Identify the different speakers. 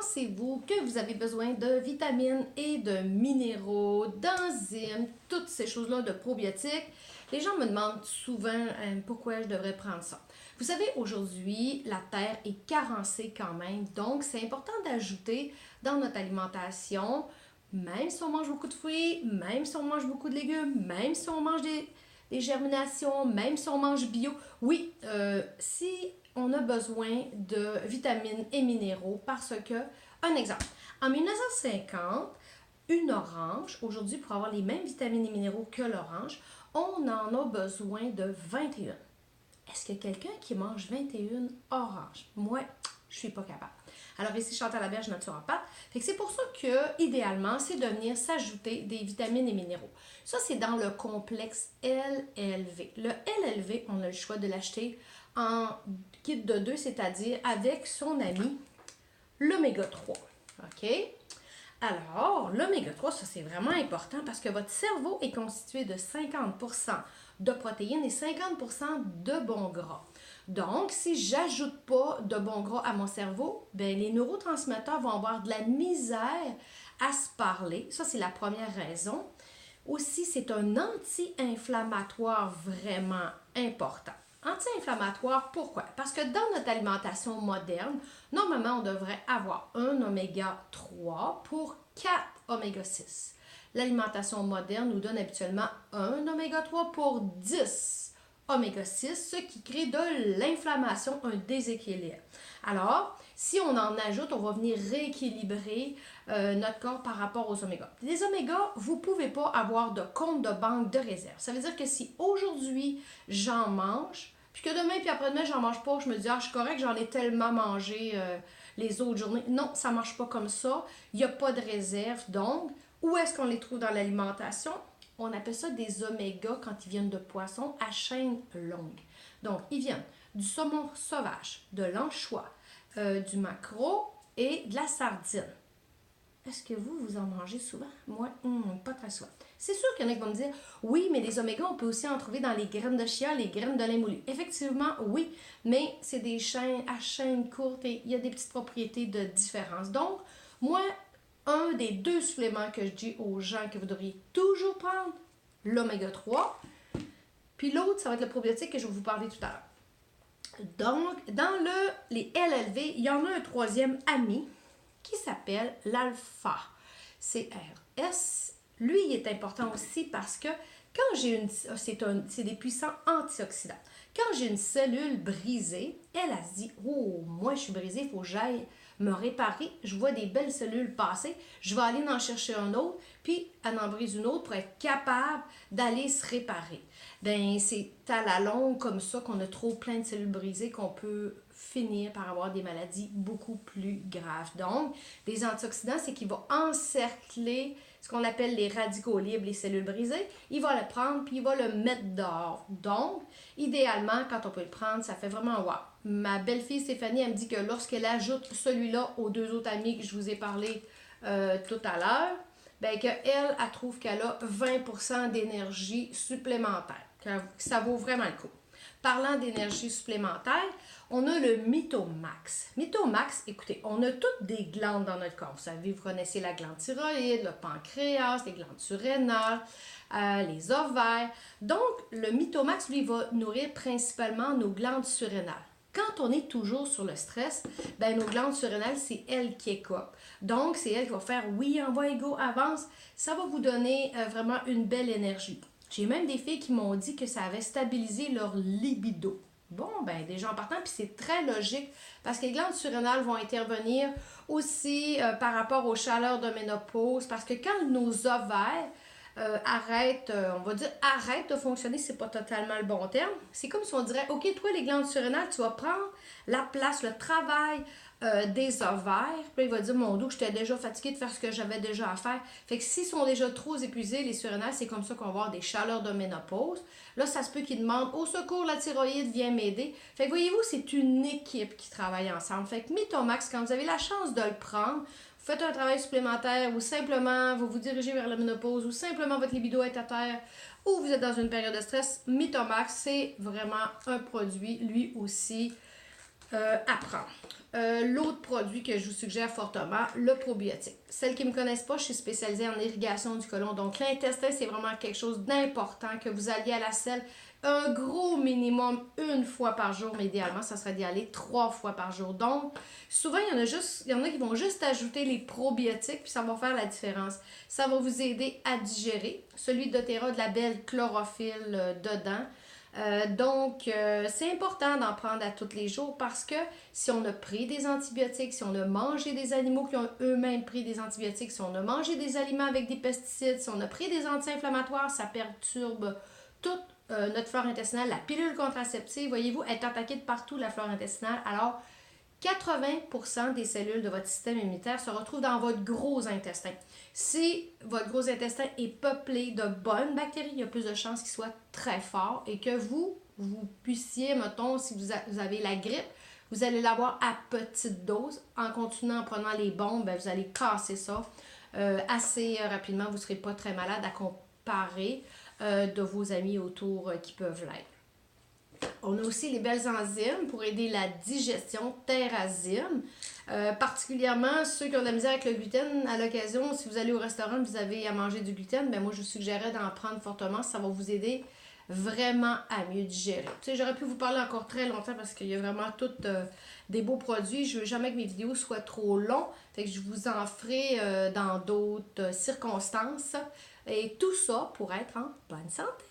Speaker 1: pensez-vous que vous avez besoin de vitamines et de minéraux, d'enzymes, toutes ces choses-là, de probiotiques? Les gens me demandent souvent pourquoi je devrais prendre ça. Vous savez, aujourd'hui, la terre est carencée quand même, donc c'est important d'ajouter dans notre alimentation, même si on mange beaucoup de fruits, même si on mange beaucoup de légumes, même si on mange des germinations, même si on mange bio. Oui, si on a besoin de vitamines et minéraux parce que, un exemple, en 1950, une orange, aujourd'hui pour avoir les mêmes vitamines et minéraux que l'orange, on en a besoin de 21. Est-ce que quelqu'un qui mange 21 oranges? Moi, je suis pas capable. Alors ici, Chantal Laberge, naturopathe. Fait que c'est pour ça que, idéalement, c'est de venir s'ajouter des vitamines et minéraux. Ça, c'est dans le complexe LLV. Le LLV, on a le choix de l'acheter en kit de 2, c'est-à-dire avec son ami l'oméga 3. OK? Alors, l'oméga 3, ça c'est vraiment important parce que votre cerveau est constitué de 50% de protéines et 50% de bons gras. Donc, si j'ajoute pas de bons gras à mon cerveau, ben, les neurotransmetteurs vont avoir de la misère à se parler. Ça, c'est la première raison. Aussi, c'est un anti-inflammatoire vraiment important. Anti-inflammatoire, pourquoi? Parce que dans notre alimentation moderne, normalement, on devrait avoir un oméga 3 pour 4 oméga 6. L'alimentation moderne nous donne habituellement un oméga 3 pour 10 oméga 6, ce qui crée de l'inflammation, un déséquilibre. Alors, si on en ajoute, on va venir rééquilibrer notre corps par rapport aux omégas. Les omégas, vous ne pouvez pas avoir de compte de banque de réserve. Ça veut dire que si aujourd'hui, j'en mange, puis que demain puis après-demain, j'en mange pas, je me dis, ah, je suis correct, j'en ai tellement mangé les autres journées. Non, ça ne marche pas comme ça. Il n'y a pas de réserve. Donc, où est-ce qu'on les trouve dans l'alimentation? On appelle ça des omégas quand ils viennent de poissons à chaîne longue. Donc, ils viennent du saumon sauvage, de l'anchois, du maquereau et de la sardine. Est-ce que vous en mangez souvent? Moi, pas très souvent. C'est sûr qu'il y en a qui vont me dire, oui, mais les omégas, on peut aussi en trouver dans les graines de chia, les graines de lin moulu. Effectivement, oui, mais c'est des chaînes à chaîne courte et il y a des petites propriétés de différence. Donc, moi, un des 2 suppléments que je dis aux gens que vous devriez toujours prendre, l'oméga 3. Puis l'autre, ça va être le probiotique que je vais vous parler tout à l'heure. Donc, dans les LLV, il y en a un troisième ami qui s'appelle l'alpha CRS. Lui, il est important aussi parce que quand j'ai c'est des puissants antioxydants. Quand j'ai une cellule brisée, elle se dit, oh, moi je suis brisée, il faut que j'aille me réparer. Je vois des belles cellules passer, je vais aller en chercher un autre, puis elle en brise une autre pour être capable d'aller se réparer. Ben, c'est à la longue comme ça qu'on a trop plein de cellules brisées qu'on peut finir par avoir des maladies beaucoup plus graves. Donc, les antioxydants, c'est qu'il va encercler ce qu'on appelle les radicaux libres, les cellules brisées. Il va le prendre puis il va le mettre dehors. Donc, idéalement, quand on peut le prendre, ça fait vraiment wow. Ma belle-fille Stéphanie, elle me dit que lorsqu'elle ajoute celui-là aux 2 autres amis que je vous ai parlé tout à l'heure, ben qu'elle, elle trouve qu'elle a 20% d'énergie supplémentaire. Que ça vaut vraiment le coup. Parlant d'énergie supplémentaire, on a le Mitomax. Mitomax, écoutez, on a toutes des glandes dans notre corps. Vous savez, vous connaissez la glande thyroïde, le pancréas, les glandes surrénales, les ovaires. Donc, le Mitomax, lui, va nourrir principalement nos glandes surrénales. Quand on est toujours sur le stress, ben nos glandes surrénales, c'est elles qui écopent. Donc, c'est elles qui vont faire « oui, envoie, go, avance ». Ça va vous donner vraiment une belle énergie. J'ai même des filles qui m'ont dit que ça avait stabilisé leur libido. Bon, ben déjà en partant, puis c'est très logique parce que les glandes surrénales vont intervenir aussi par rapport aux chaleurs de ménopause parce que quand nos ovaires arrêtent de fonctionner, c'est pas totalement le bon terme. C'est comme si on dirait, OK, toi, les glandes surrénales, tu vas prendre la place, le travail des ovaires. Puis là, il va dire, mon dos, j'étais déjà fatiguée de faire ce que j'avais déjà à faire. Fait que s'ils sont déjà trop épuisés, les surrénales, c'est comme ça qu'on va avoir des chaleurs de ménopause. Là, ça se peut qu'ils demandent, au secours, la thyroïde, viens m'aider. Fait que voyez-vous, c'est une équipe qui travaille ensemble. Fait que Mitomax, quand vous avez la chance de le prendre, vous faites un travail supplémentaire ou simplement vous vous dirigez vers la ménopause ou simplement votre libido est à terre ou vous êtes dans une période de stress, Mitomax, c'est vraiment un produit, lui aussi, à prendre. L'autre produit que je vous suggère fortement, le probiotique. Celles qui ne me connaissent pas, je suis spécialisée en irrigation du côlon. Donc, l'intestin, c'est vraiment quelque chose d'important que vous alliez à la selle un gros minimum une fois par jour, mais idéalement, ça serait d'y aller 3 fois par jour. Donc, souvent, il y en a qui vont juste ajouter les probiotiques, puis ça va faire la différence. Ça va vous aider à digérer. Celui de doTERRA, de la belle chlorophylle dedans. C'est important d'en prendre à tous les jours parce que si on a pris des antibiotiques, si on a mangé des animaux qui ont eux-mêmes pris des antibiotiques, si on a mangé des aliments avec des pesticides, si on a pris des anti-inflammatoires, ça perturbe toute notre flore intestinale. La pilule contraceptive, voyez-vous, est attaquée de partout, la flore intestinale. Alors, 80% des cellules de votre système immunitaire se retrouvent dans votre gros intestin. Si votre gros intestin est peuplé de bonnes bactéries, il y a plus de chances qu'il soit très fort et que vous puissiez, mettons, si vous avez la grippe, vous allez l'avoir à petite dose. En continuant en prenant les bombes, vous allez casser ça assez rapidement. Vous ne serez pas très malade à comparer de vos amis autour qui peuvent l'être. On a aussi les belles enzymes pour aider la digestion, Terrazine. Particulièrement ceux qui ont de la misère avec le gluten, à l'occasion, si vous allez au restaurant et vous avez à manger du gluten, moi je vous suggérerais d'en prendre fortement, ça va vous aider vraiment à mieux digérer. Tu sais, j'aurais pu vous parler encore très longtemps parce qu'il y a vraiment tous des beaux produits. Je veux jamais que mes vidéos soient trop longues, fait que je vous en ferai dans d'autres circonstances. Et tout ça pour être en bonne santé.